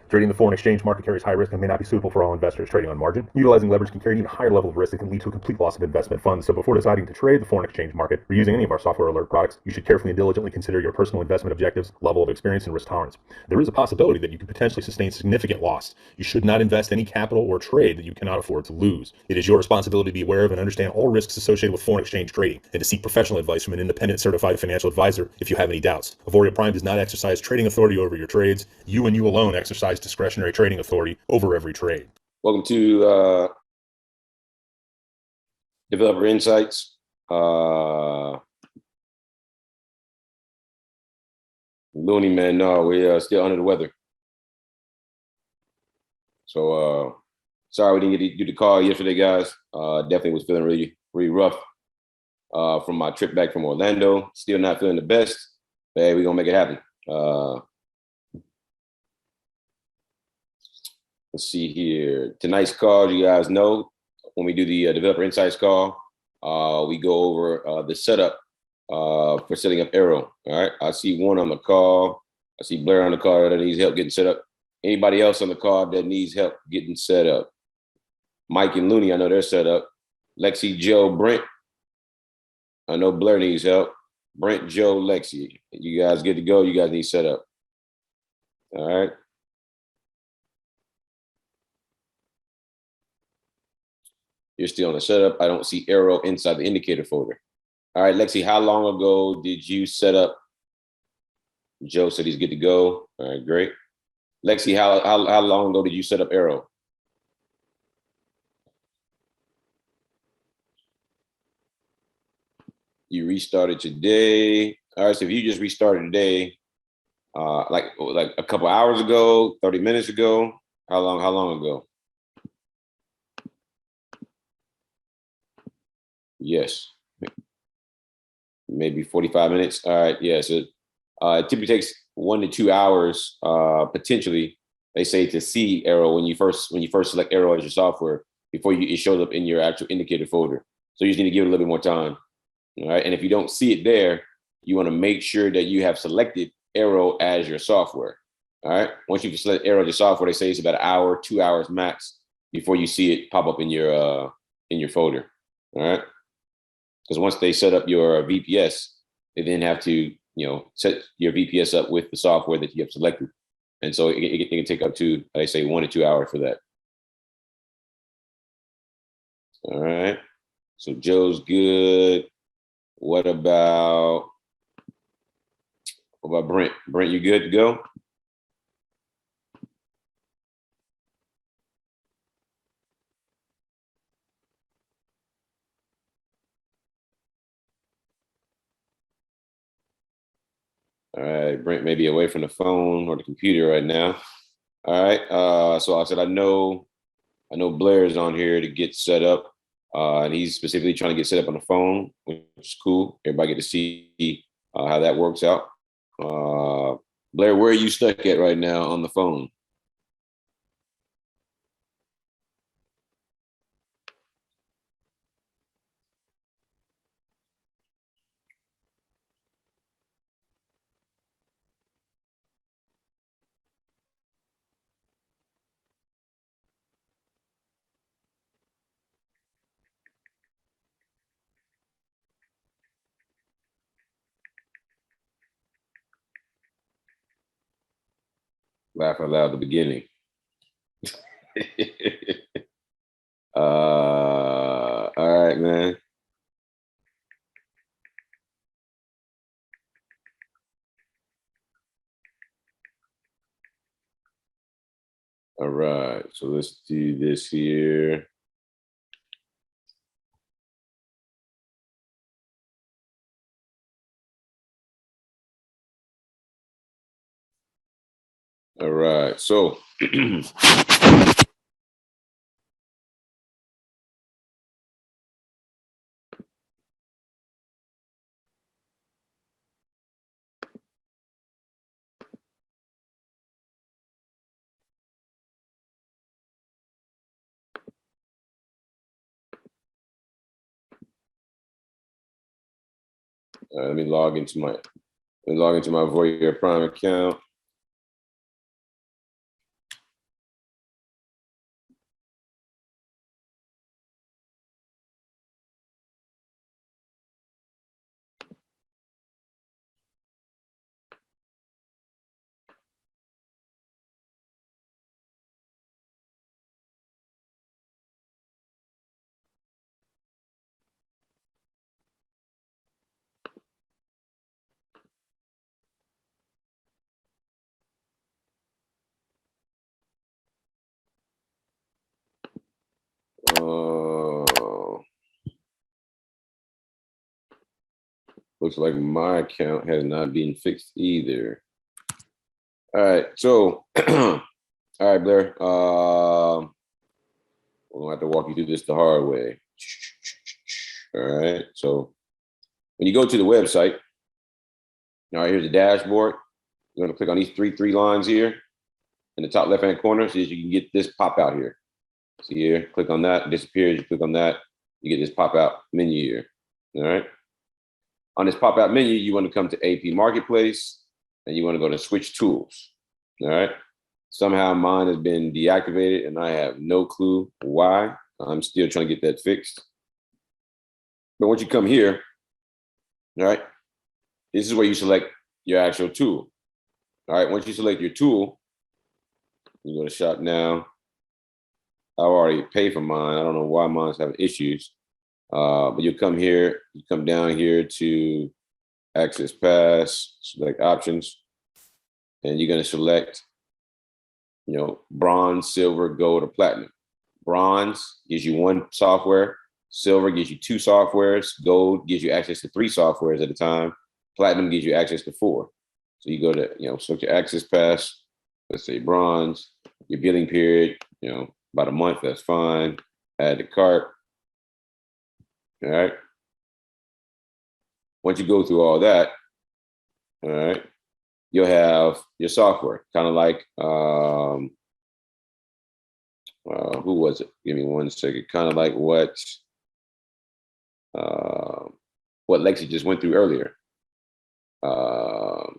Trading the foreign exchange market carries high risk and may not be suitable for all investors. Trading on margin, utilizing leverage can carry an even higher level of risk that can lead to a complete loss of investment funds. So before deciding to trade the foreign exchange market or using any of our software alert products, you should carefully and diligently consider your personal investment objectives, level of experience, and risk tolerance. There is a possibility that you could potentially sustain significant loss. You should not invest any capital or trade that you cannot afford to lose. It is your responsibility to be aware of and understand all risks associated with foreign exchange trading and to seek professional advice from an independent certified financial advisor if you have any doubts. Auvoria Prime does not exercise trading authority over your trades. You and you alone exercise discretionary trading authority over every trade. Welcome to Developer Insights. Looney man, no, we're still under the weather. So sorry we didn't get to do the call yesterday, guys. Definitely was feeling really rough from my trip back from Orlando. Still not feeling the best, but hey, we're gonna make it happen. Let's see here. Tonight's call, you guys know, when we do the Developer Insights call, we go over the setup for setting up AIRO. All right. I see one on the call. I see Blair on the call that needs help getting set up. Anybody else on the call that needs help getting set up? Mike and Looney, I know they're set up. Lexi, Joe, Brent. I know Blair needs help. Brent, Joe, Lexi. You guys good to go? You guys need set up. All right. You're still on the setup. I don't see AIRO inside the indicator folder. All right, Lexi, how long ago did you set up? Joe said he's good to go. All right, great. Lexi, how long ago did you set up AIRO? You restarted today. All right, so if you just restarted today, like a couple hours ago, 30 minutes ago, how long ago? Yes. Maybe 45 minutes. All right, yeah, so it typically takes 1 to 2 hours, potentially, they say, to see AIRO when you first select AIRO as your software before it shows up in your actual indicator folder. So you just need to give it a little bit more time. All right, and if you don't see it there, you want to make sure that you have selected AIRO as your software. All right, once you select AIRO as your software, they say it's about an hour, 2 hours max before you see it pop up in your folder. All right, because once they set up your VPS, they then have to set your VPS up with the software that you have selected, and so it can take up to, I say, 1 to 2 hours for that. All right, so Joe's good. What about Brent? Brent, you good to go? All right, Brent may be away from the phone or the computer right now. All right, so I said I know Blair is on here to get set up, and he's specifically trying to get set up on the phone, which is cool. Everybody get to see how that works out. Blair, where are you stuck at right now on the phone? Laugh out loud at the beginning. All right, man. All right, so let's do this here. All right, so Let me log into my Auvoria Prime account. Looks like my account has not been fixed either. All right, so all right, Blair. We'll have to walk you through this the hard way. All right, so when you go to the website, all right, here's the dashboard. You're going to click on these three lines here in the top left-hand corner so that you can get this pop out here. See here, click on that, it disappears. You click on that, you get this pop-out menu here. All right. On this pop-out menu, you want to come to AP Marketplace, and you want to go to Switch Tools. All right. Somehow mine has been deactivated, and I have no clue why. I'm still trying to get that fixed. But once you come here, all right, this is where you select your actual tool. All right, once you select your tool, you go to Shop Now. I've already paid for mine. I don't know why mine's having issues. But you'll come here, you come down here to Access Pass, select Options, and you're going to select, bronze, silver, gold, or platinum. Bronze gives you one software. Silver gives you two softwares. Gold gives you access to 3 softwares at a time. Platinum gives you access to 4. So you go to, select your Access Pass. Let's say bronze. Your billing period, about a month. That's fine. Add to cart. All right. Once you go through all that, all right, you'll have your software, kind of like who was it? Give me one second. Kind of like what Lexi just went through earlier. All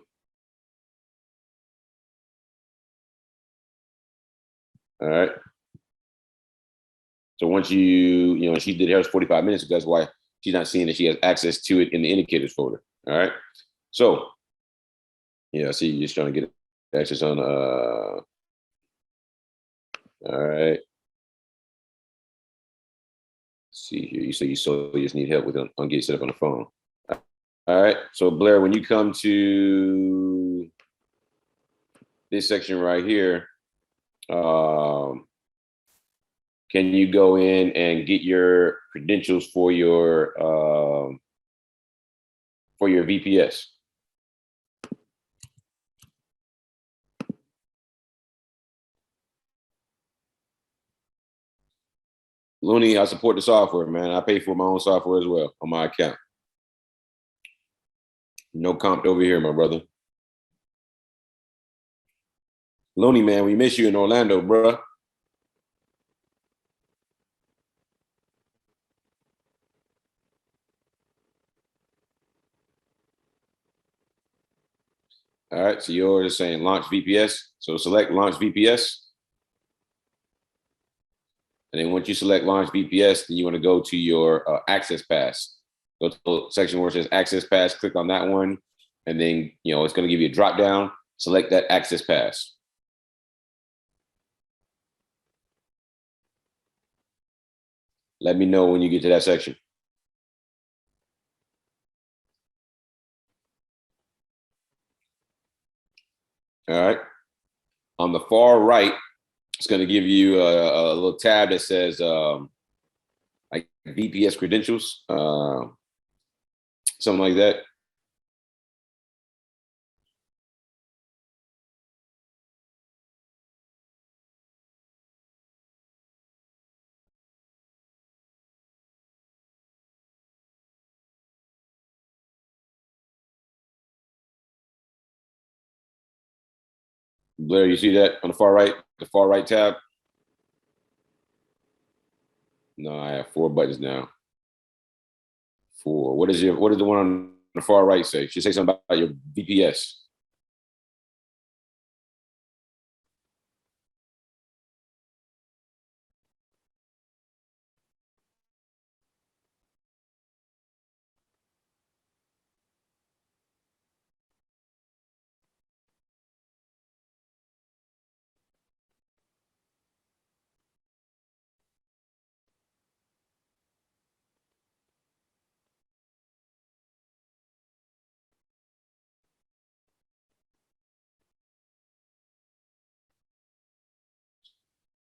right. So once she did hers 45 minutes ago, that's why she's not seeing that she has access to it in the indicators folder. All right. So, I see you're just trying to get access on, all right. Let's see here. You say you just need help with on getting set up on the phone. All right. So Blair, when you come to this section right here, can you go in and get your credentials for your VPS? Looney, I support the software, man. I pay for my own software as well on my account. No comp over here, my brother. Looney, man, we miss you in Orlando, bruh. All right, so you're just saying launch VPS. So select launch VPS. And then once you select launch VPS, then you want to go to your access pass. Go to the section where it says access pass, click on that one. And then, it's going to give you a drop down. Select that access pass. Let me know when you get to that section. All right. On the far right, it's going to give you a little tab that says like VPS credentials, something like that. Blair, you see that on the far right tab? No, I have 4 buttons now. 4. What is the one on the far right say? Should say something about your VPS.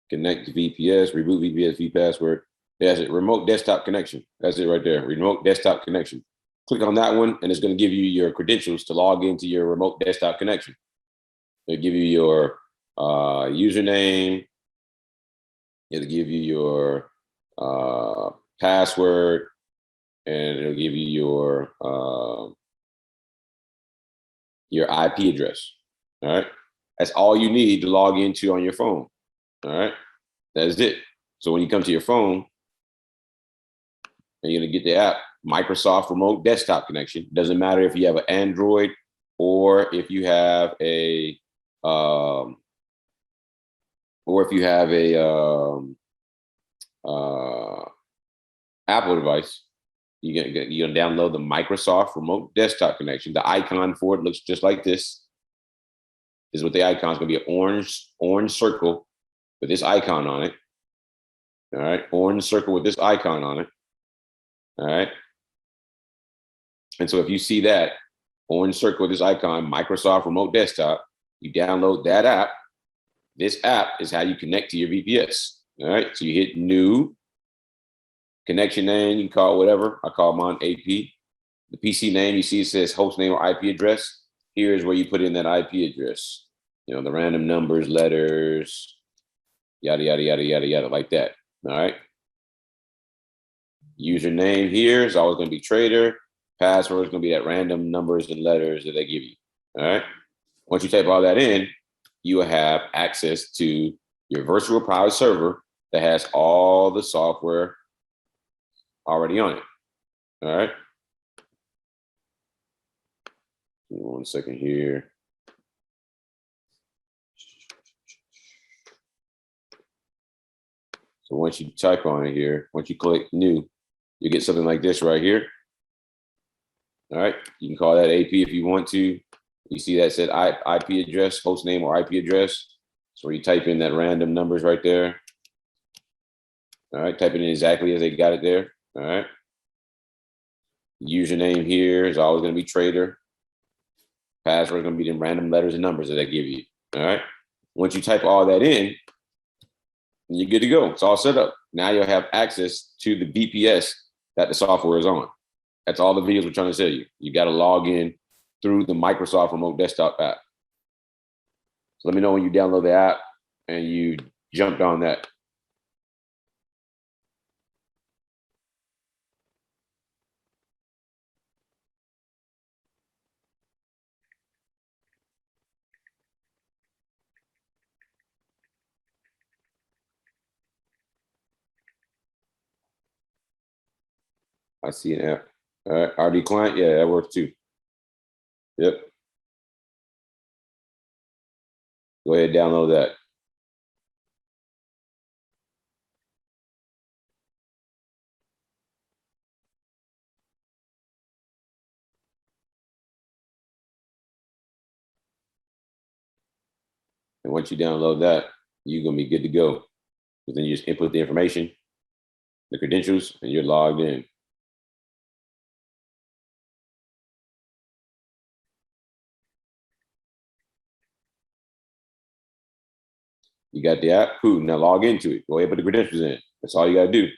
Connect to VPS, reboot VPS, vPassword. That's it. Remote desktop connection. That's it right there. Remote desktop connection. Click on that one, and it's going to give you your credentials to log into your remote desktop connection. It'll give you your username. It'll give you your password, and it'll give you your IP address. All right. That's all you need to log into on your phone. All right. That's it. So when you come to your phone, and you're going to get the app, Microsoft Remote Desktop Connection. Doesn't matter if you have an Android or if you have a Apple device. You're gonna download the Microsoft Remote Desktop Connection. The icon for it looks just like this. This is what the icon is going to be: an orange circle with this icon on it. All right, orange circle with this icon on it. All right. And so if you see that orange circle with this icon, Microsoft Remote Desktop, you download that app. This app is how you connect to your VPS. All right. So you hit new, connection name, you can call it whatever. I call mine AP. The PC name, you see it says host name or IP address. Here's where you put in that IP address. You know, the random numbers, letters, yada, yada, yada, yada, yada, like that. All right. Username here is always going to be trader. Password is going to be that random numbers and letters that they give you. All right. Once you type all that in, you will have access to your virtual private server that has all the software already on it. All right. Give me 1 second here. So once you type on it here, once you click new, you get something like this right here. All right. You can call that AP if you want to. You see that said IP address, host name or IP address. So where you type in that random numbers right there. All right. Type it in exactly as they got it there. All right. Username here is always going to be trader. Password is going to be the random letters and numbers that they give you. All right. Once you type all that in, you're good to go. It's all set up. Now you'll have access to the VPS that the software is on. That's all the videos we're trying to tell you. You got to log in through the Microsoft Remote Desktop app. So let me know when you download the app and you jumped on that. I see an app. All right, RD client, yeah, that works too. Yep. Go ahead, download that. And once you download that, you're gonna be good to go. Because then you just input the information, the credentials, and you're logged in. You got the app, cool. Now log into it. Go ahead, put the credentials in. That's all you gotta do.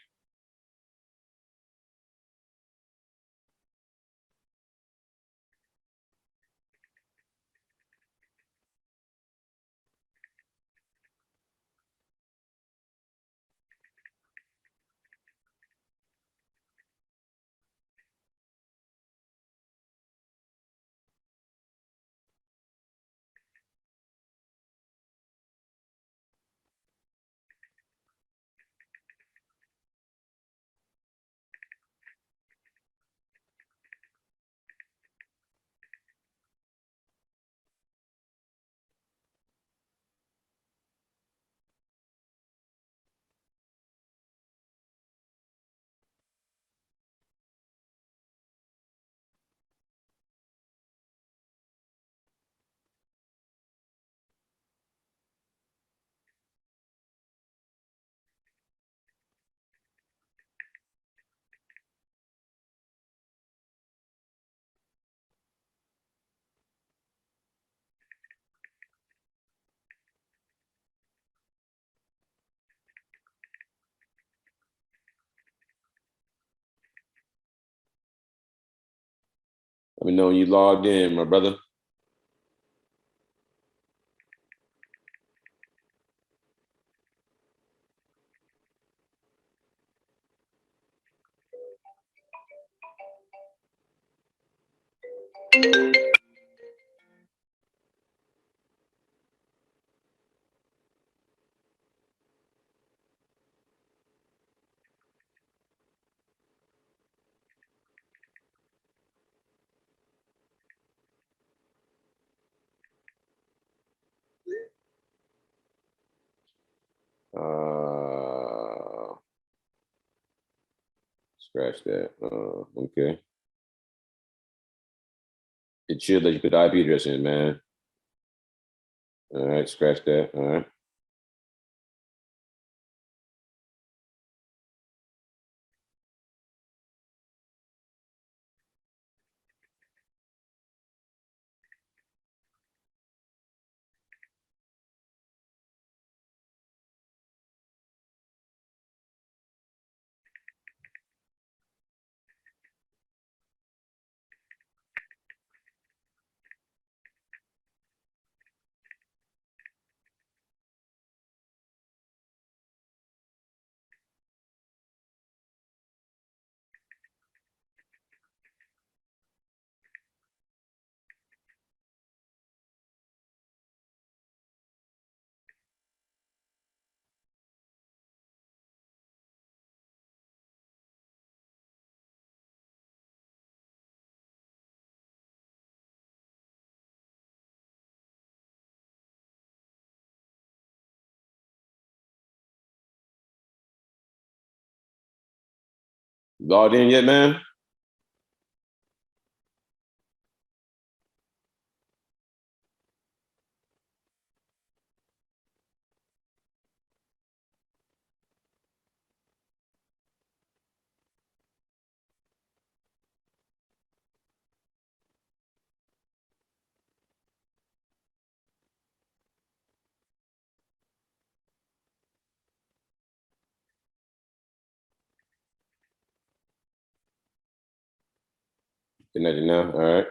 Let me know when you logged in, my brother. Scratch that. Okay. It should let you put the IP address in, man. All right, scratch that. All right. Logged in yet, man? Connected now. All right.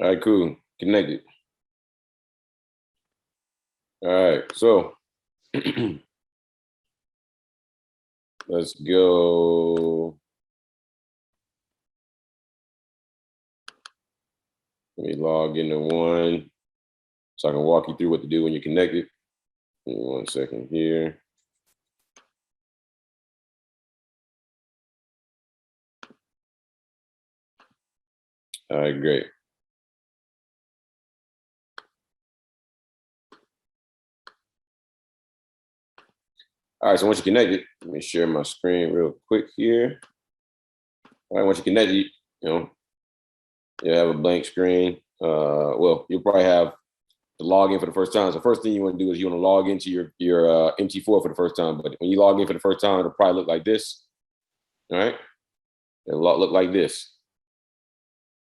All right, cool. Connected. All right, so let's go. Let me log into one so I can walk you through what to do when you're connected. Give me 1 second here. All right, great. All right, so once you're connected, let me share my screen real quick here. All right, once you're connected, you have a blank screen. Well, you'll probably have to log in for the first time. So first thing you want to do is you want to log into your MT4 for the first time. But when you log in for the first time, it'll probably look like this. All right, it'll look like this.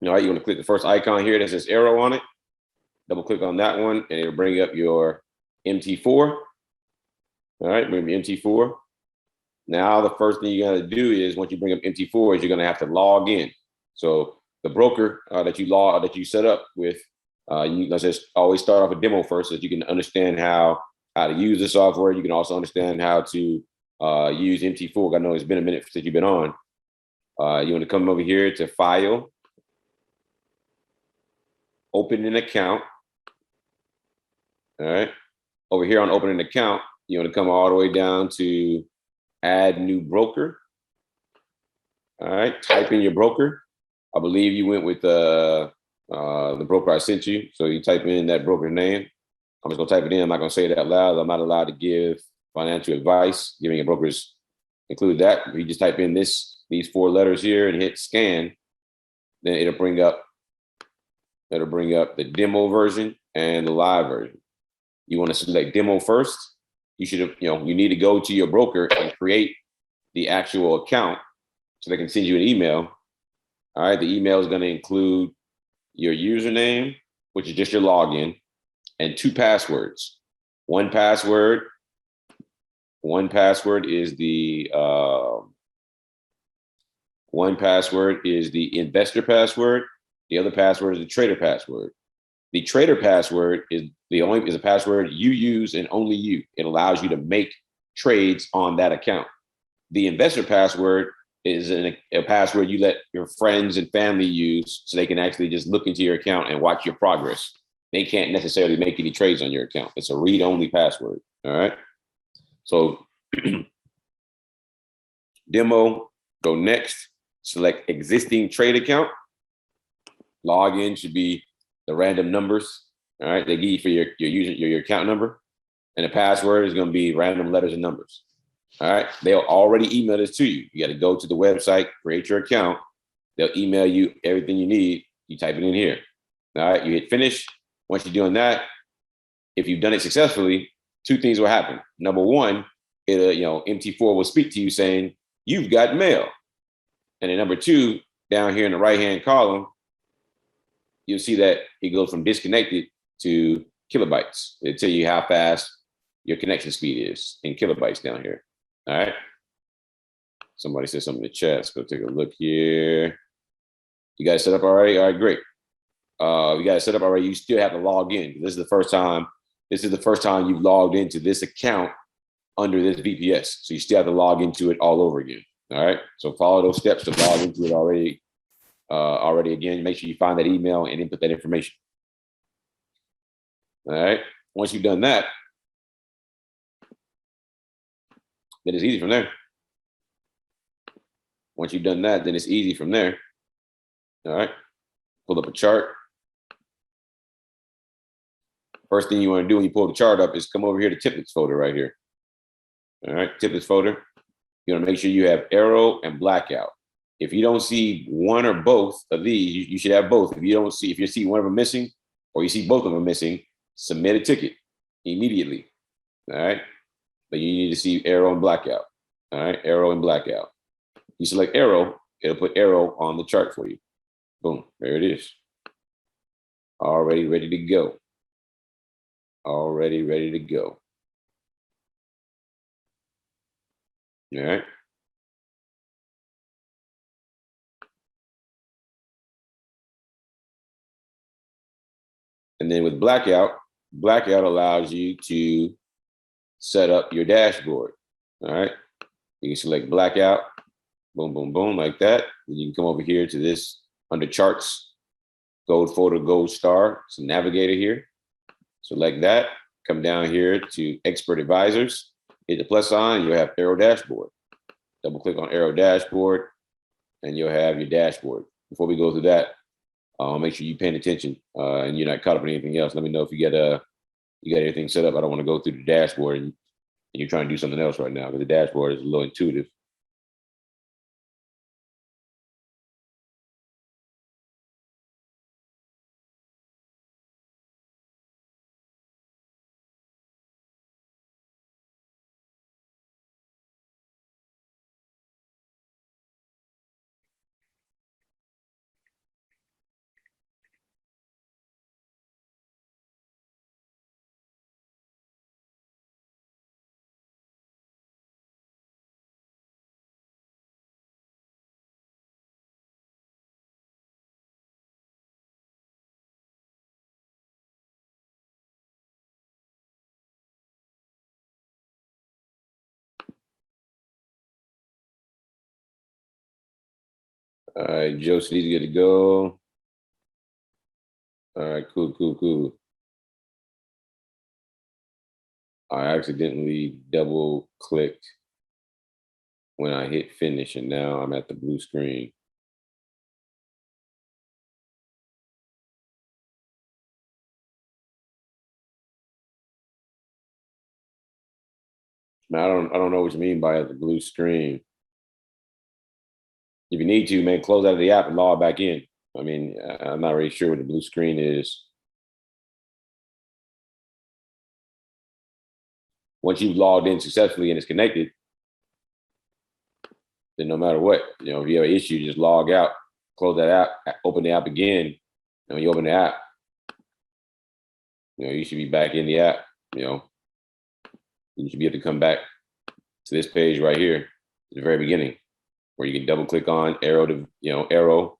All right, you want to click the first icon here that says AIRO on it. Double click on that one, and it'll bring up your MT4. All right, bring up your MT4. Now the first thing you got to do is once you bring up MT4 is you're going to have to log in. So the broker that you set up with, let's just always start off a demo first so that you can understand how to use the software. You can also understand how to use MT4. I know it's been a minute since you've been on. You want to come over here to File, Open an Account. All right. Over here on Open an Account, you want to come all the way down to Add New Broker. All right. Type in your broker. I believe you went with the broker I sent you. So you type in that broker name. I'm just gonna type it in. I'm not gonna say it out loud. I'm not allowed to give financial advice. Giving a brokers include that. If you just type in these 4 letters here and hit scan, then it'll bring up the demo version and the live version. You want to select demo first. You should you need to go to your broker and create the actual account so they can send you an email. All right, the email is going to include your username, which is just your login, and 2 passwords. One password is the investor password. The other password is the trader password. The trader password is a password you use and only you. It allows you to make trades on that account. The investor password is a password you let your friends and family use so they can actually just look into your account and watch your progress. They can't necessarily make any trades on your account. It's a read-only password. All right. So demo, go next, select existing trade account. Login should be the random numbers. All right. They give you for your user, your account number. And the password is going to be random letters and numbers. All right. They'll already email this to you. You got to go to the website, create your account. They'll email you everything you need. You type it in here. All right. You hit finish. Once you're doing that, if you've done it successfully, 2 things will happen. Number one, MT4 will speak to you saying, you've got mail. And then number 2, down here in the right-hand column, you'll see that it goes from disconnected to kilobytes. It'll tell you how fast your connection speed is in kilobytes down here. All right. Somebody said something in the chat. Let's go take a look here. You guys set up already? All right, great. You got it set up already. You still have to log in. This is the first time you've logged into this account under this VPS. So you still have to log into it all over again. All right. So follow those steps to log into it already again. Make sure you find that email and input that information. All right. Once you've done that, then it's easy from there. Once you've done that, then it's easy from there. All right. Pull up a chart. First thing you want to do when you pull the chart up is come over here to templates folder right here. All right, templates folder. You want to make sure you have AIRO and blackout. If you don't see one or both of these, you should have both. If you see one of them missing or you see both of them missing, submit a ticket immediately. All right, but you need to see AIRO and blackout. All right, AIRO and blackout. You select AIRO, it'll put AIRO on the chart for you. Boom, there it is. Already ready to go. Already ready to go. All right. And then with blackout allows you to set up your dashboard. All right. You can select blackout, boom, boom, boom, like that. And you can come over here to this under charts, gold folder, gold star. It's a navigator here. Select that, come down here to expert advisors, hit the plus sign, you'll have AIRO dashboard. Double click on AIRO dashboard and you'll have your dashboard. Before we go through that, make sure you're paying attention and you're not caught up in anything else. Let me know if you got everything set up. I don't want to go through the dashboard and you're trying to do something else right now because the dashboard is a little intuitive. All right, Joe said he's good to go. All right, cool. I accidentally double clicked when I hit finish and now I'm at the blue screen. Now, I don't know what you mean by the blue screen. If you need to, man, close out of the app and log back in. I mean, I'm not really sure what the blue screen is. Once you've logged in successfully and it's connected, then no matter what, if you have an issue, just log out, close that app, open the app again, and when you open the app, you should be back in the app. You should be able to come back to this page right here, at the very beginning, where you can double click on arrow to arrow.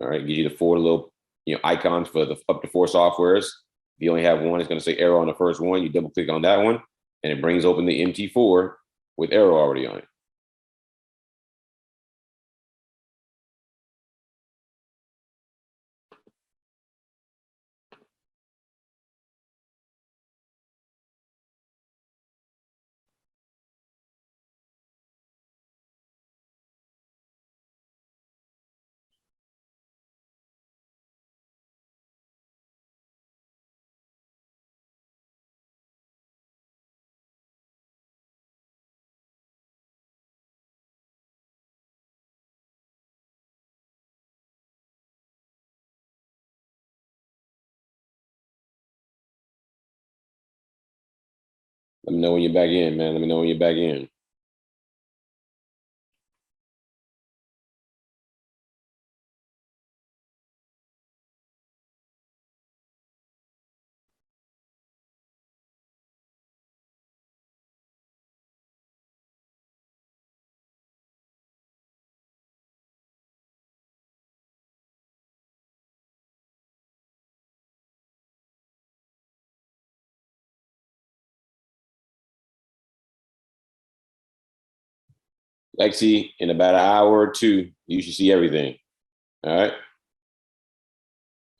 All right, gives you the 4 little icons for the up to 4 softwares. If you only have one, it's going to say arrow on the first one. You double click on that one, and it brings open the MT4 with arrow already on it. Let me know when you're back in, man. Let me know when you're back in. Lexi, in about an hour or 2, you should see everything. All right.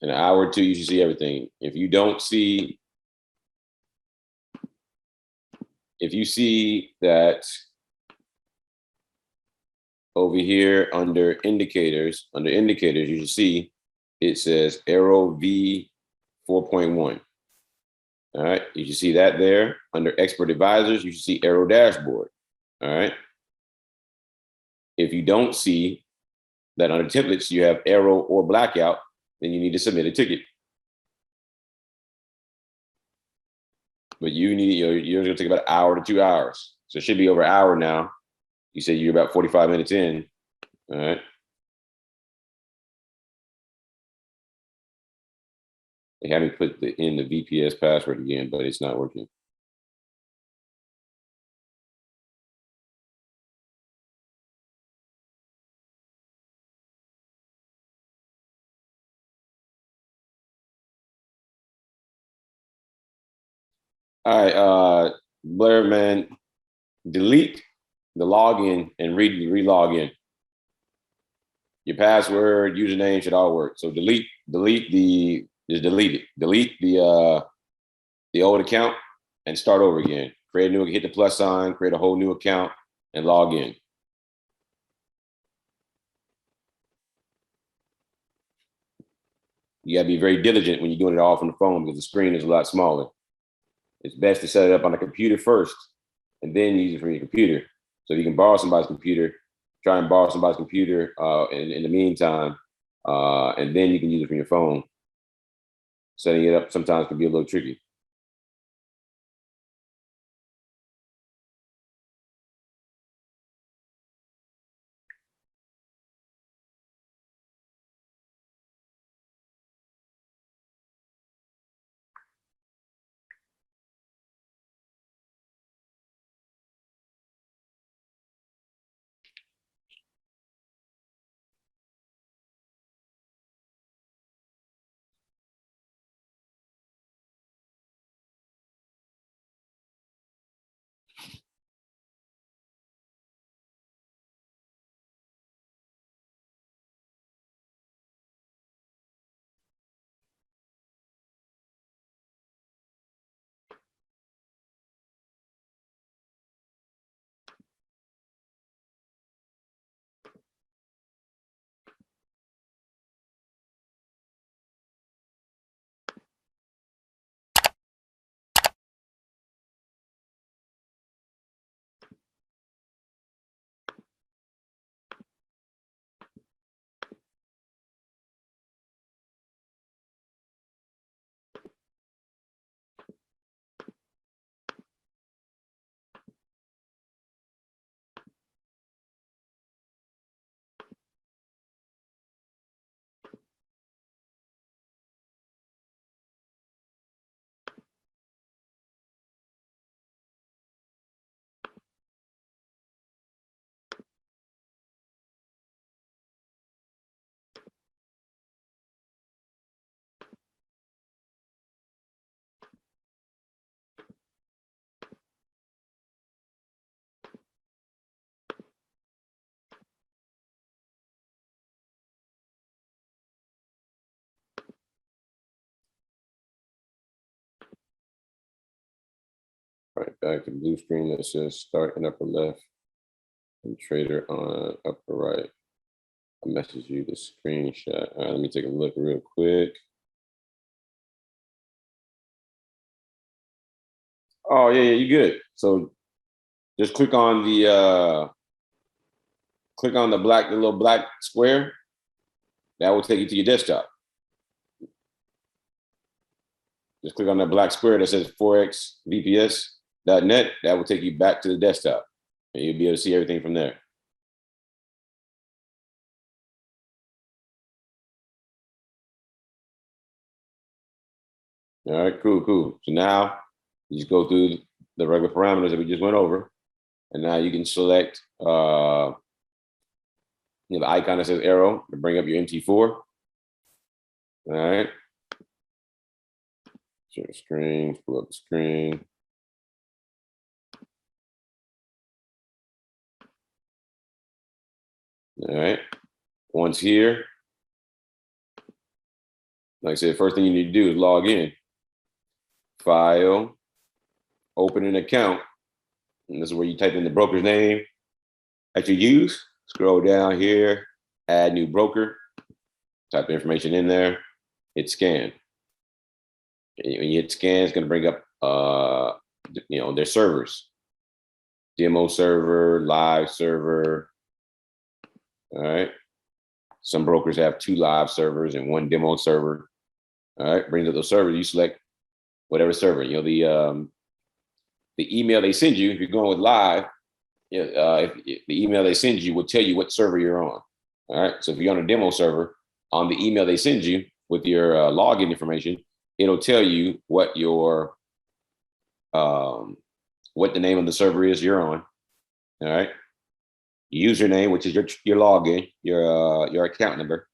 In an hour or 2, you should see everything. If you see that over here under indicators, you should see it says Arrow V 4.1. All right. You should see that there. Under expert advisors, you should see Arrow dashboard. All right. If you don't see that under templates, you have Arrow or blackout, then you need to submit a ticket. But you're going to take about an hour to 2 hours. So it should be over an hour now. You said you're about 45 minutes in. All right. They have me put in the VPS password again, but it's not working. All right, Blair, man, delete the login and re-log in. Your password, username should all work. So delete it. Delete the old account and start over again. Create a new, hit the plus sign, create a whole new account and log in. You gotta be very diligent when you're doing it all from the phone because the screen is a lot smaller. It's best to set it up on a computer first and then use it from your computer. So if you can borrow somebody's computer, try and borrow somebody's computer in the meantime, and then you can use it from your phone. Setting it up sometimes can be a little tricky. back to blue screen that says start in upper left and trader on upper right. I'll message you the screenshot. All right, let me take a look real quick. Oh yeah, you good. So just click on the the little black square. That will take you to your desktop. Just click on that black square that says forexvps.net. That will take you back to the desktop, and you'll be able to see everything from there. All right, cool. So now you just go through the regular parameters that we just went over, and now you can select the icon that says arrow to bring up your MT4. All right. Share the screen, pull up the screen. All right. Once here, like I said, first thing you need to do is log in. File, open an account. And this is where you type in the broker's name that you use. Scroll down here, add new broker, type the information in there, hit scan. And when you hit scan, it's going to bring up their servers. Demo server, live server. All right. Some brokers have 2 live servers and 1 demo server. All right, brings up those servers. You select whatever server. The email they send you if you're going with live. If the email they send you will tell you what server you're on. All right, so if you're on a demo server, on the email they send you with your login information, it'll tell you what your what the name of the server is you're on. All right, username, which is your login, your account number,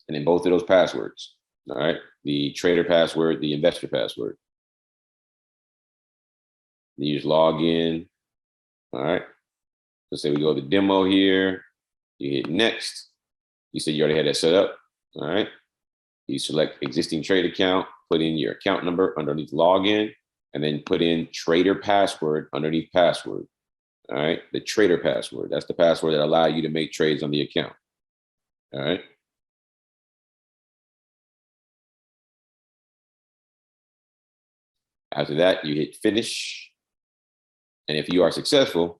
and then both of those passwords. All right, the trader password, the investor password. Then you just log in. All right. So say we go to demo here. You hit next. You said you already had that set up. All right. You select existing trade account, put in your account number underneath login, and then put in trader password underneath password. All right. The trader password. That's the password that allows you to make trades on the account. All right. After that, you hit finish. And if you are successful,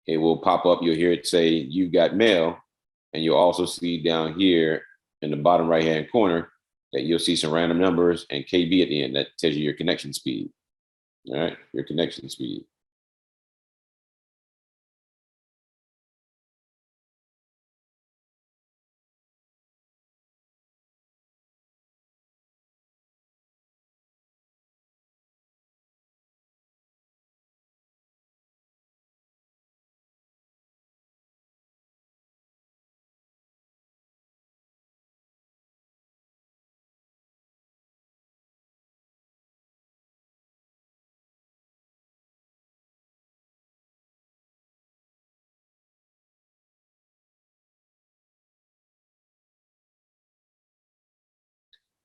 it will pop up. You'll hear it say you got mail. And you'll also see down here in the bottom right-hand corner that you'll see some random numbers and KB at the end. That tells you your connection speed. All right, your connection speed.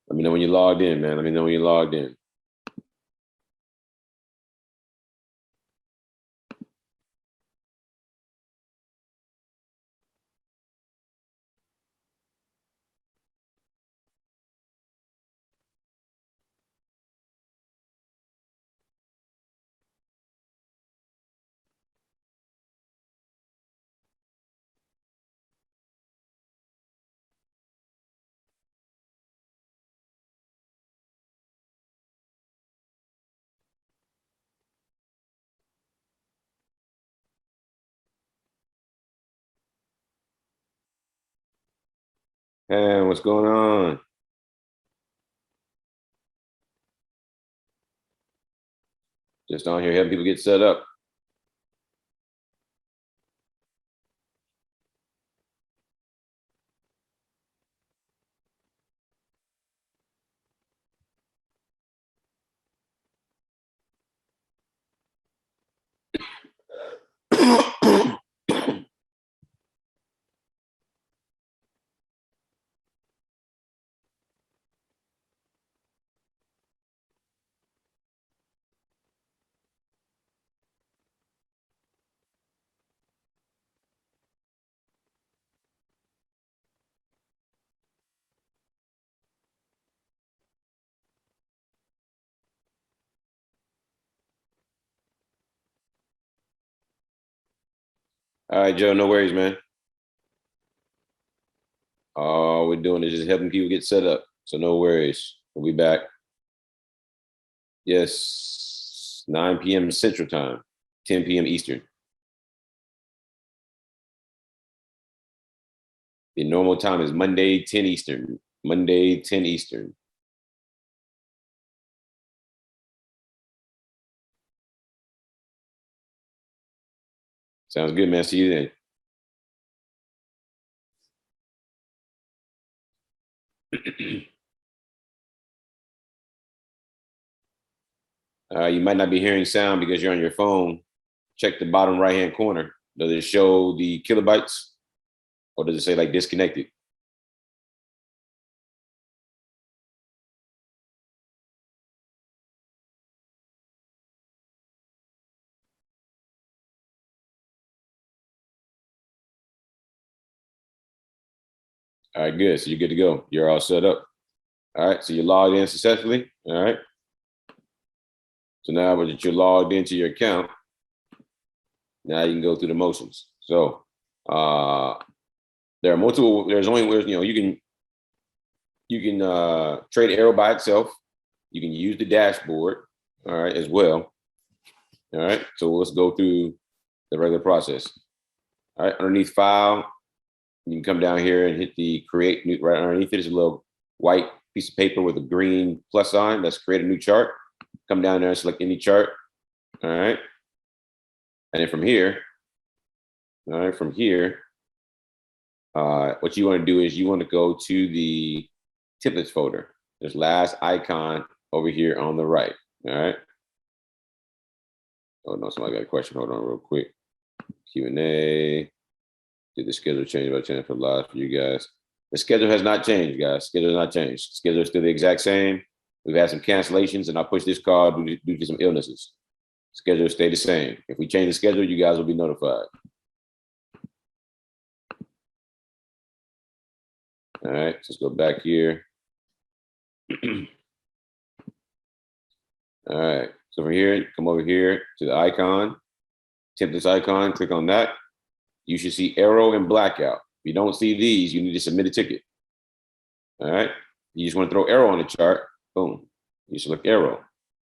Let me know when you're logged in, man. Let me know when you're logged in. Hey, what's going on? Just on here helping people get set up. All right, Joe, no worries, man. All we're doing is just helping people get set up. So no worries. We'll be back. Yes, 9 p.m. Central Time, 10 p.m. Eastern. The normal time is Monday, 10 Eastern. Monday, 10 Eastern. Sounds good, man. See you then. You might not be hearing sound because you're on your phone. Check the bottom right-hand corner. Does it show the kilobytes or does it say like disconnected? All right, good. So you're good to go. You're all set up. All right, so you logged in successfully. All right. So now that you're logged into your account, now you can go through the motions. So there are multiple, there's only, you can trade AIRO by itself. You can use the dashboard, all right, as well. All right, so let's go through the regular process. All right, underneath file, you can come down here and hit the create new, right underneath it is a little white piece of paper with a green plus sign. That's create a new chart. Come down there and select any chart. All right. And then from here, all right, from here, what you want to do is you want to go to the templates folder. There's last icon over here on the right. All right. Oh no, somebody got a question. Hold on real quick. Q&A. Did the schedule change by chance for live for you guys? The schedule has not changed, guys. Schedule has not changed. Schedule is still the exact same. We've had some cancellations, and I pushed this call due to some illnesses. Schedule stay the same. If we change the schedule, you guys will be notified. All right, let's go back here. All right, so from here, come over here to the icon, templates icon, click on that. You should see AIRO and blackout. If you don't see these, you need to submit a ticket. All right, you just want to throw AIRO on the chart, boom, you select AIRO.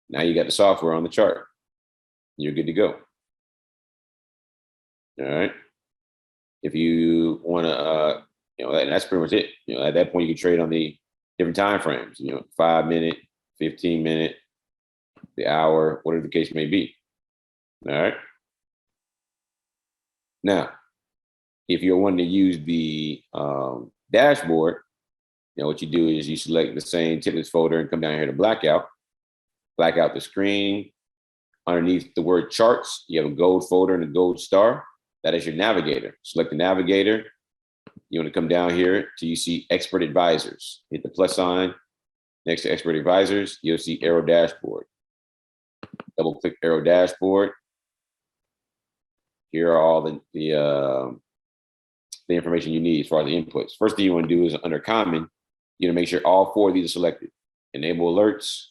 Now you got the software on the chart. You're good to go. All right. If you want to, that's pretty much it. At that point, you can trade on the different time frames. 5 minute, 15 minute, the hour, whatever the case may be. All right. Now, if you're wanting to use the dashboard, what you do is you select the same templates folder and come down here to blackout. Black out the screen. Underneath the word charts, you have a gold folder and a gold star. That is your navigator. Select the navigator. You want to come down here till you see expert advisors. Hit the plus sign next to expert advisors. You'll see AIRO dashboard. Double click AIRO dashboard. Here are all the information you need as far as the inputs. First thing you want to do is under common, you want to make sure all 4 of these are selected. Enable alerts,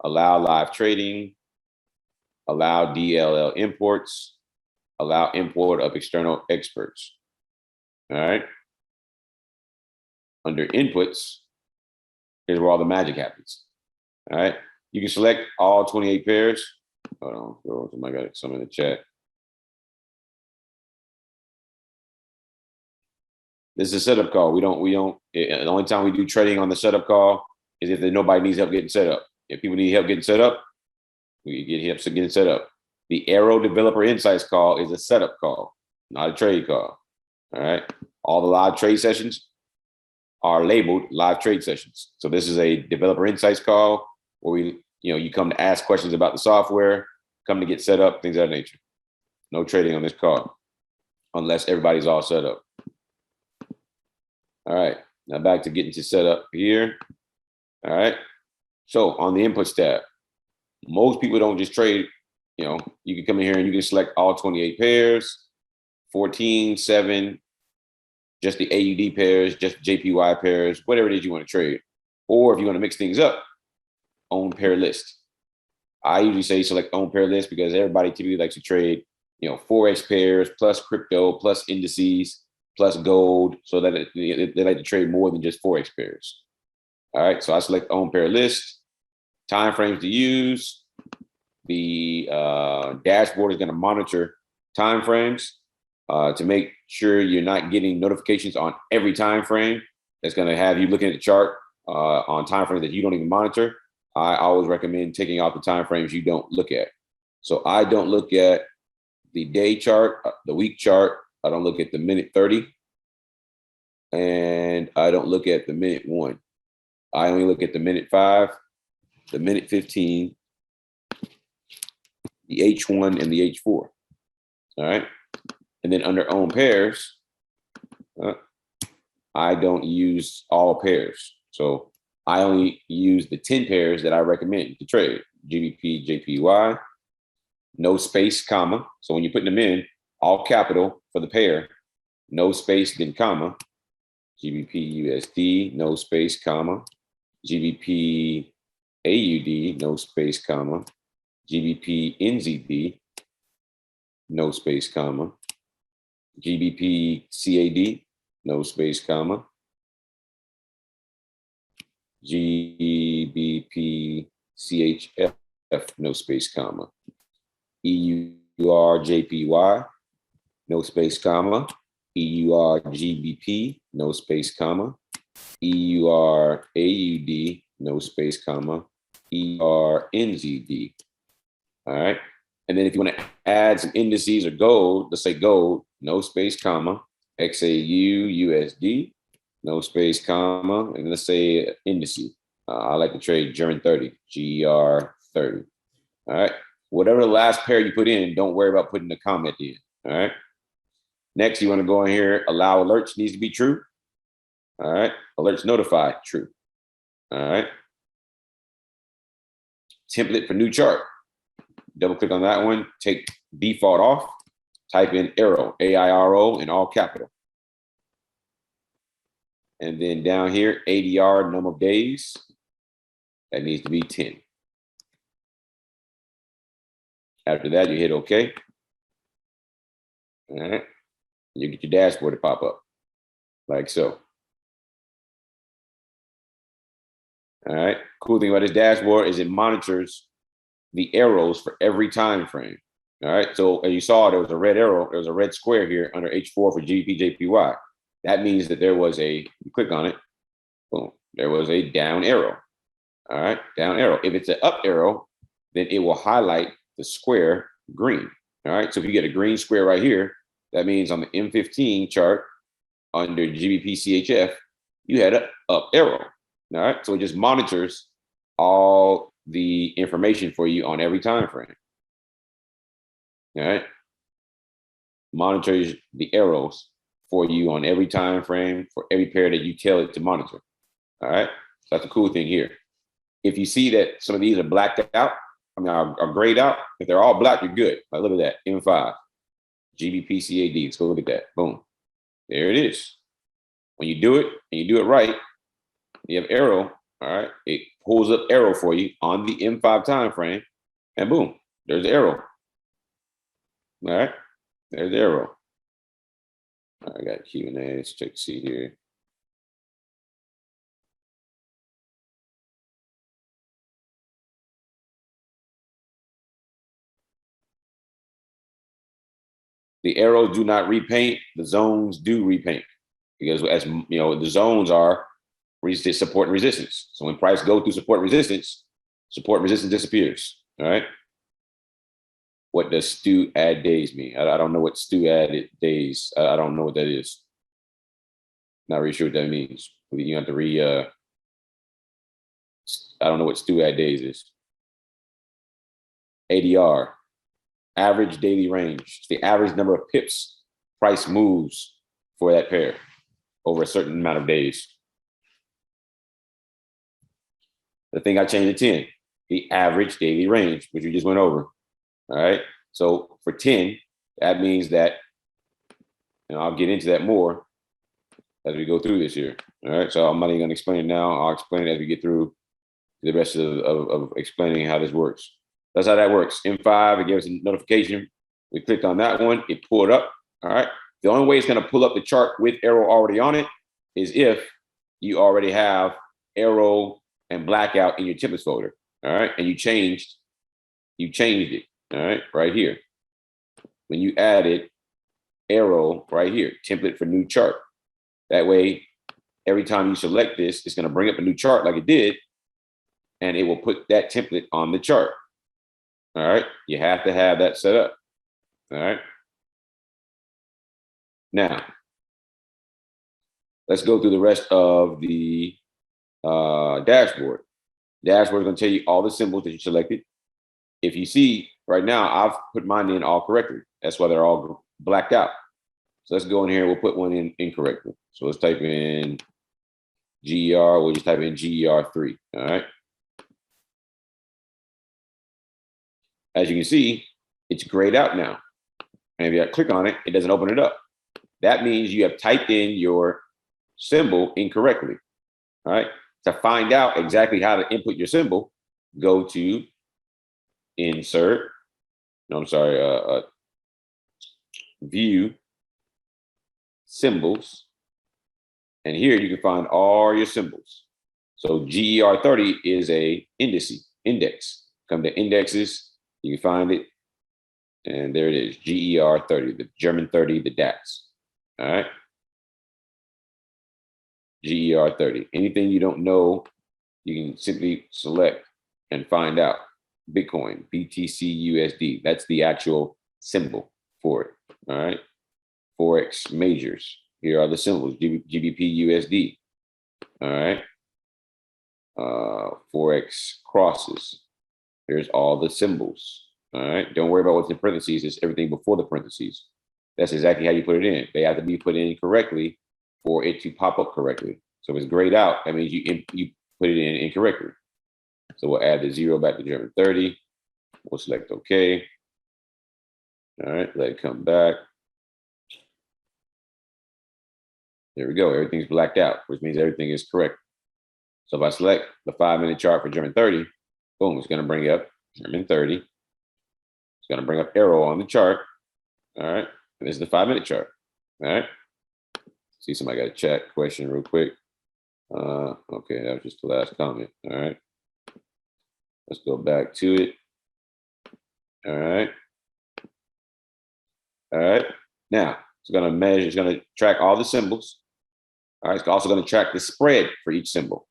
allow live trading, allow DLL imports, allow import of external experts. All right. Under inputs, here's where all the magic happens. All right. You can select all 28 pairs. Hold on, I got some in the chat. This is a setup call. We don't, the only time we do trading on the setup call is if nobody needs help getting set up. If people need help getting set up, we get help getting set up. The AIRO Developer Insights call is a setup call, not a trade call. All right. All the live trade sessions are labeled live trade sessions. So this is a Developer Insights call where you come to ask questions about the software, come to get set up, things of that nature. No trading on this call unless everybody's all set up. All right. Now back to getting to set up here. All right. So on the inputs tab, most people don't just trade. You can come in here and you can select all 28 pairs, 14, 7, just the AUD pairs, just JPY pairs, whatever it is you want to trade. Or if you want to mix things up, own pair list. I usually say select own pair list because everybody typically likes to trade Forex pairs plus crypto plus indices plus gold, so that they like to trade more than just Forex pairs. All right, so I select own pair list, time frames to use. The dashboard is going to monitor time frames to make sure you're not getting notifications on every time frame. That's going to have you looking at the chart on time frames that you don't even monitor. I always recommend taking off the time frames you don't look at. So I don't look at the day chart, the week chart. I don't look at the minute 30, and I don't look at the minute 1. I only look at the minute 5, the minute 15, the H1, and the H4. All right. And then under own pairs, I don't use all pairs. So I only use the 10 pairs that I recommend to trade. GBP, JPY, no space, comma. So when you're putting them in, all capital for the pair, no space, then comma. GBP, USD, no space, comma. GBP, AUD, no space, comma. GBP, NZD, no space, comma. GBP, CAD, no space, comma. GBP, CHF, no space, comma. EUR, JPY, no space, comma. EUR, GBP, no space, comma. EUR, AUD, no space, comma. EUR, NZD. All right. And then if you want to add some indices or gold, let's say gold, no space, comma. XAU, USD, no space, comma. And let's say indice. I like to trade GERN 30, GER 30. All right. Whatever the last pair you put in, don't worry about putting the comma at the end. All right. Next, you want to go in here, allow alerts needs to be true. All right. Alerts notified, true. All right. Template for new chart. Double click on that one, take default off, type in AIRO, AIRO in all capital. And then down here, ADR, number of days, that needs to be 10. After that, you hit OK. All right. You get your dashboard to pop up like so. All right. Cool thing about this dashboard is it monitors the arrows for every time frame. All right. So as you saw, there was a red arrow. There was a red square here under H4 for GBP, JPY. That means that there was a, you click on it, boom, there was a down arrow. All right. Down arrow. If it's an up arrow, then it will highlight the square green. All right. So if you get a green square right here, that means on the M15 chart under GBP, CHF, you had an up arrow. All right. So it just monitors all the information for you on every time frame. All right. Monitors the arrows for you on every time frame for every pair that you tell it to monitor. All right. So that's a cool thing here. If you see that some of these are blacked out, I mean, are grayed out, if they're all black, you're good. Like, look at that. M5, GBP, CAD. Let's go look at that. Boom. There it is. When you do it and you do it right, you have AIRO. All right. It pulls up AIRO for you on the M5 time frame, and boom, there's the AIRO. All right. There's the AIRO. I got Q&A. Let's check to see here. The arrows do not repaint. The zones do repaint, because as you know, the zones are support and resistance. So when price go through support and resistance disappears. All right. What does Stu add days mean? I don't know what Stu added days. I don't know what that is. Not really sure what that means. You have to I don't know what Stu add days is. ADR, average daily range. It's the average number of pips price moves for that pair over a certain amount of days. The thing I changed to 10, the average daily range, which we just went over. All right. So for 10, that means that, and I'll get into that more as we go through this here. All right. So I'm not even going to explain it now. I'll explain it as we get through the rest of explaining how this works. That's how that works. M5, it gives a notification We clicked on that one, it pulled up. All right. The only way it's going to pull up the chart with AIRO already on it is if you already have AIRO and blackout in your templates folder. All right. And you changed it. All right. Right here. When you added AIRO right here, template for new chart. That way, every time you select this, it's going to bring up a new chart like it did, and it will put that template on the chart. All right. You have to have that set up. All right. Now, let's go through the rest of the dashboard. Dashboard is going to tell you all the symbols that you selected. If you see right now, I've put mine in all correctly. That's why they're all blacked out. So let's go in here. We'll put one in incorrectly. So let's type in GER. We'll just type in GER3. All right. As you can see, it's grayed out now. And if I click on it, it doesn't open it up. That means you have typed in your symbol incorrectly. All right. To find out exactly how to input your symbol, go to insert. No, I'm sorry. View symbols. And here you can find all your symbols. So GER30 is a index. Come to indexes, you can find it. And there it is, GER30, the German 30, the DAX. All right. GER30. Anything you don't know, you can simply select and find out. Bitcoin, BTC USD. That's the actual symbol for it. All right. Forex majors. Here are the symbols. GBP USD. All right. Forex crosses. Here's all the symbols. All right. Don't worry about what's in parentheses. It's everything before the parentheses. That's exactly how you put it in. They have to be put in correctly for it to pop up correctly. So if it's grayed out, that means you put it in incorrectly. So we'll add the 0 back to German 30. We'll select OK. All right, let it come back. There we go. Everything's blacked out, which means everything is correct. So if I select the 5-minute chart for German 30, boom, it's going to bring up German 30. It's going to bring up AIRO on the chart. All right, and this is the 5-minute chart. All right. See, somebody got a chat question real quick. Okay, that was just the last comment. All right. Let's go back to it. All right. All right. Now, it's going to measure, it's going to track all the symbols. All right. It's also going to track the spread for each symbol.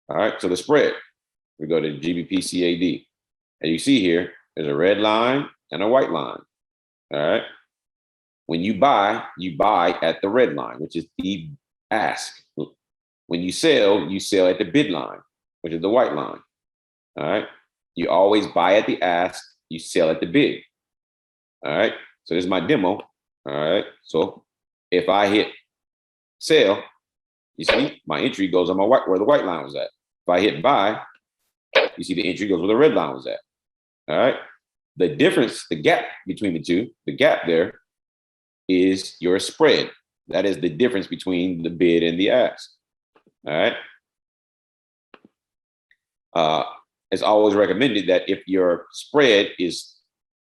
All right. So the spread, we go to GBP CAD. And you see here, there's a red line and a white line. All right. When you buy at the red line, which is the ask. When you sell at the bid line, which is the white line. All right. You always buy at the ask, you sell at the bid. All right. So this is my demo. All right. So if I hit sell, you see my entry goes on my where the white line was at. If I hit buy, you see the entry goes where the red line was at. All right. The difference, the gap between the two, the gap there is your spread. That is the difference between the bid and the ask. All right. It's always recommended that if your spread is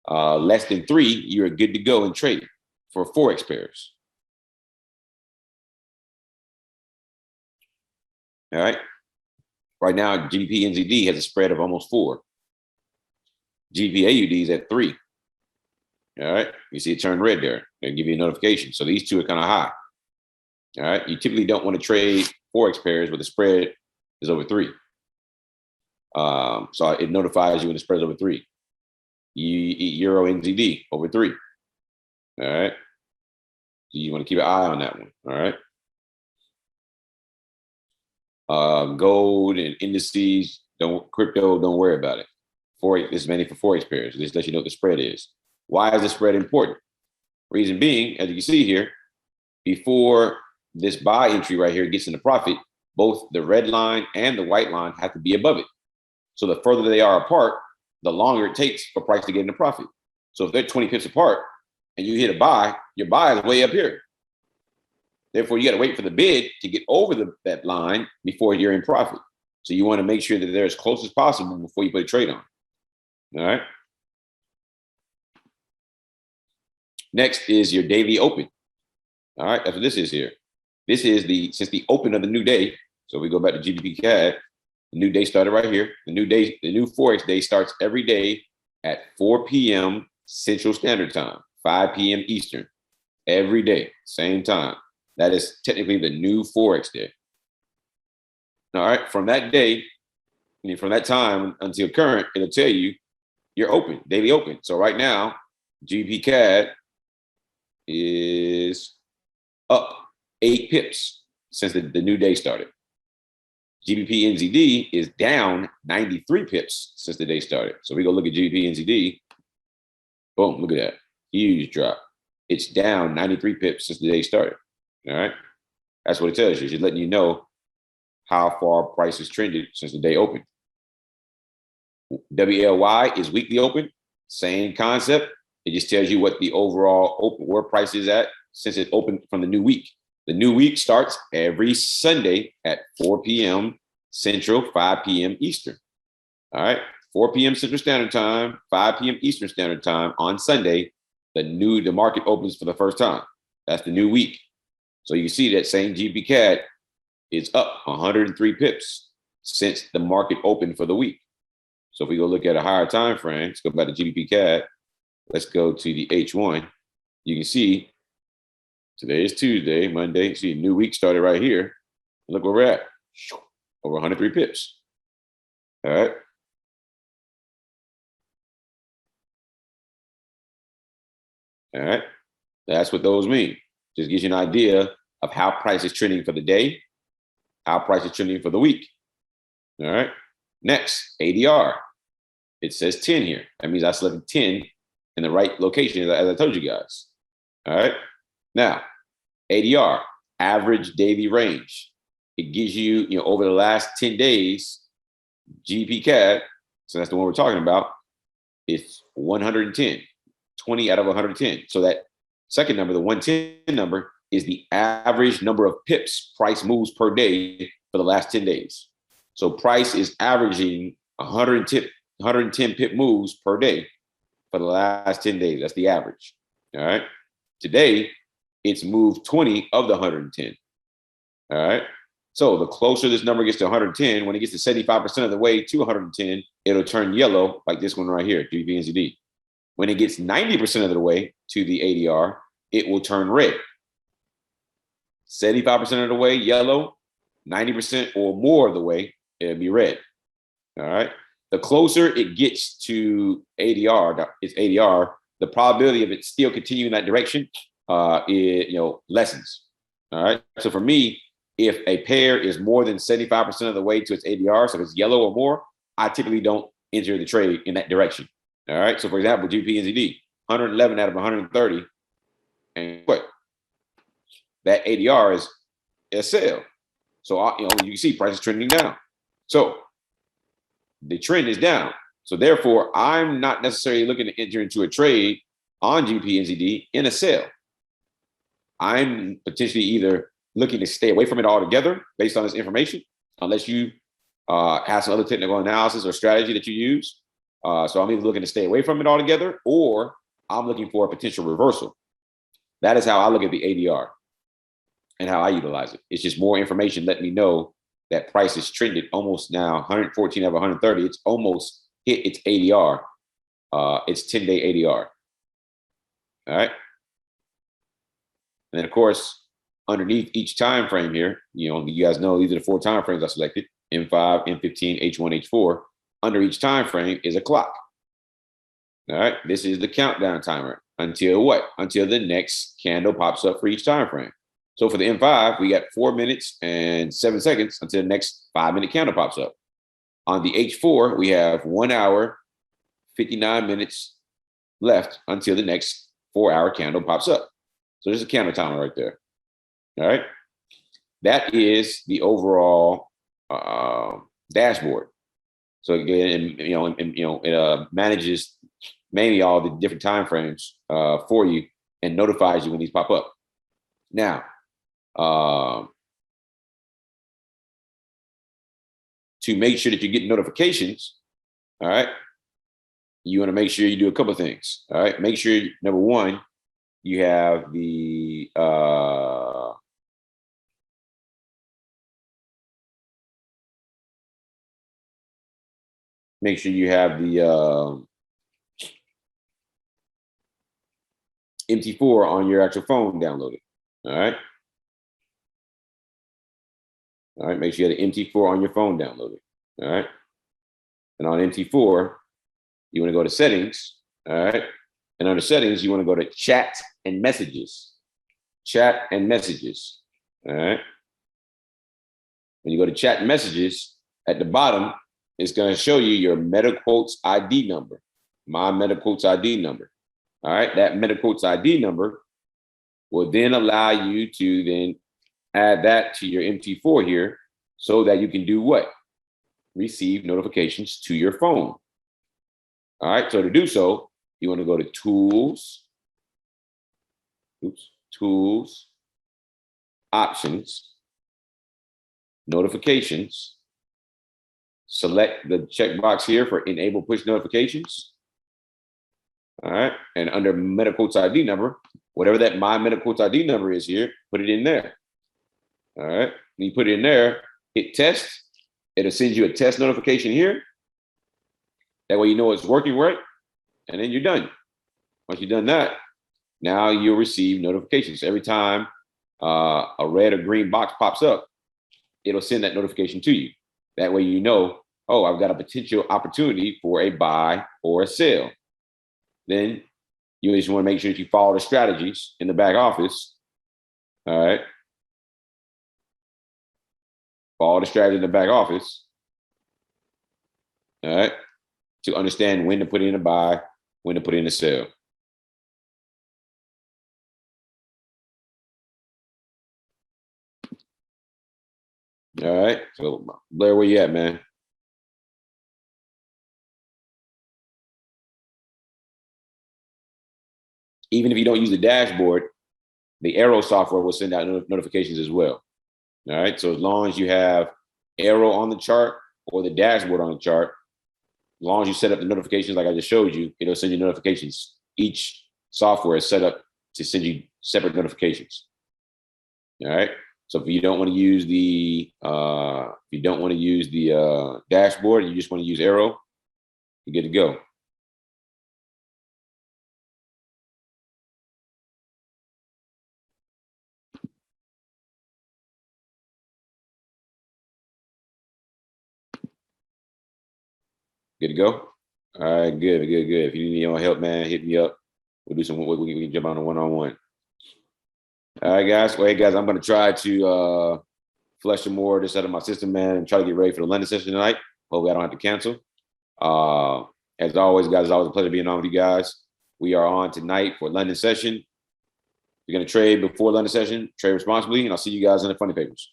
less than 3, you're good to go in trading for Forex pairs. All right. Right now, GBP NZD has a spread of almost 4. GBP AUD is at 3. All right. You see it turn red there. They'll give you a notification. So these two are kind of high. All right. You typically don't want to trade Forex pairs where the spread is over 3. So it notifies you when the spread is over 3. Euro NZD over 3. All right. So you want to keep an eye on that one. All right. Gold and indices, crypto, don't worry about it. Forex, this is mainly for Forex pairs. This lets you know what the spread is. Why is the spread important? Reason being, as you can see here, before this buy entry right here gets into profit, both the red line and the white line have to be above it. So the further they are apart, the longer it takes for price to get into profit. So if they're 20 pips apart and you hit a buy, your buy is way up here. Therefore, you got to wait for the bid to get over that line before you're in profit. So you want to make sure that they're as close as possible before you put a trade on. All right. Next is your daily open. All right, that's what this is here. This is since the open of the new day. So we go back to GBP CAD. The new day started right here. The new Forex day starts every day at 4 p.m. Central Standard Time, 5 p.m. Eastern, every day, same time. That is technically the new Forex day. All right, from that day, from that time until current, it'll tell you you're open, daily open. So right now, GBP CAD is up 8 pips since the new day started. GBP NZD is down 93 pips since the day started. So we go look at GBP NZD. Boom, look at that. Huge drop. It's down 93 pips since the day started. All right. That's what it tells you. It's just letting you know how far prices trended since the day opened. WLY is weekly open. Same concept. It just tells you what the overall open where price is at since it opened from the new week. The new week starts every Sunday at 4 p.m. Central, 5 p.m. Eastern. All right, 4 p.m. Central Standard Time, 5 p.m. Eastern Standard Time on Sunday. The market opens for the first time. That's the new week. So you can see that same GBP CAD is up 103 pips since the market opened for the week. So if we go look at a higher time frame, let's go back to GBP CAD. Let's go to the H1. You can see today is Tuesday, Monday. See, new week started right here. Look where we're at. Over 103 pips. All right. All right. That's what those mean. Just gives you an idea of how price is trending for the day, how price is trending for the week. All right. Next, ADR. It says 10 here. That means I selected 10 in the right location, as I told you guys. All right. Now, ADR, average daily range. It gives you, over the last 10 days, GBP CAD, so that's the one we're talking about, it's 110, 20 out of 110. So that second number, the 110 number, is the average number of pips price moves per day for the last 10 days. So price is averaging 110 pip moves per day for the last 10 days. That's the average. All right. Today, it's moved 20 of the 110. All right. So the closer this number gets to 110, when it gets to 75% of the way to 110, it'll turn yellow like this one right here, GBP. When it gets 90% of the way to the ADR, it will turn red. 75% of the way, yellow. 90% or more of the way, it'll be red. All right. The closer it gets to ADR, it's ADR, the probability of it still continuing that direction lessens. All right. So for me, if a pair is more than 75% of the way to its ADR, so if it's yellow or more, I typically don't enter the trade in that direction. All right. So for example, GBP 111 out of 130. And what? That ADR is a sell. So you can see price is trending down. So the trend is down. So therefore, I'm not necessarily looking to enter into a trade on GBP in a sell. I'm potentially either looking to stay away from it altogether based on this information, unless you have some other technical analysis or strategy that you use. So I'm either looking to stay away from it altogether, or I'm looking for a potential reversal. That is how I look at the ADR and how I utilize it. It's just more information letting me know that price is trended almost now 114 out of 130. It's almost hit its ADR. It's 10-day ADR. All right. And then of course, underneath each time frame here, you guys know these are the 4 time frames I selected: M5, M15, H1, H4. Under each time frame is a clock. All right, this is the countdown timer until what? Until the next candle pops up for each time frame. So for the M5, we got 4 minutes and 7 seconds until the next 5-minute candle pops up. On the H4, we have 1 hour, 59 minutes left until the next 4-hour candle pops up. So there's a candle timer right there. All right. That is the overall dashboard. So again, it manages mainly all the different time frames for you and notifies you when these pop up. Now, to make sure that you get notifications, all right, you want to make sure you do a couple of things. All right. Make sure, number one, you have the make sure you have the MT4 on your actual phone downloaded. All right. All right. Make sure you have the MT4 on your phone downloaded. All right. And on MT4, you want to go to settings. All right. And under settings, you want to go to chat and messages. Chat and messages. All right. When you go to chat and messages, at the bottom, it's going to show you your MetaQuotes ID number, my MetaQuotes ID number. All right. That MetaQuotes ID number will then allow you to then add that to your MT4 here so that you can do what? Receive notifications to your phone. All right. So to do so, you want to go to tools, tools, options, notifications, select the checkbox here for enable push notifications. All right. And under MetaQuotes ID number, whatever that my MetaQuotes ID number is here, put it in there. All right. When you put it in there, hit test. It'll send you a test notification here. That way you know it's working right. And then you're done. Once you've done that, now you'll receive notifications. Every time a red or green box pops up, it'll send that notification to you. That way you know, oh, I've got a potential opportunity for a buy or a sell. Then you just want to make sure that you follow the strategies in the back office. All right. Follow the strategy in the back office. All right. To understand when to put in a buy, when to put in a sell. All right. So Blair, where you at, man? Even if you don't use the dashboard, the AIRO software will send out notifications as well. All right. So as long as you have AIRO on the chart or the dashboard on the chart, as long as you set up the notifications like I just showed you, it'll send you notifications. Each software is set up to send you separate notifications. All right. So if you don't want to use the dashboard, you just want to use AIRO, you're good to go. Good to go. All right, good. If you need any help, man, hit me up. We'll do some. We can jump on a one-on-one. All right, guys. Well, hey, guys, I'm going to try to flesh some more of this out of my system, man, and try to get ready for the London session tonight. Hopefully, I don't have to cancel. As always, guys, it's always a pleasure being on with you guys. We are on tonight for London session. If you're going to trade before London session, trade responsibly, and I'll see you guys in the funny papers.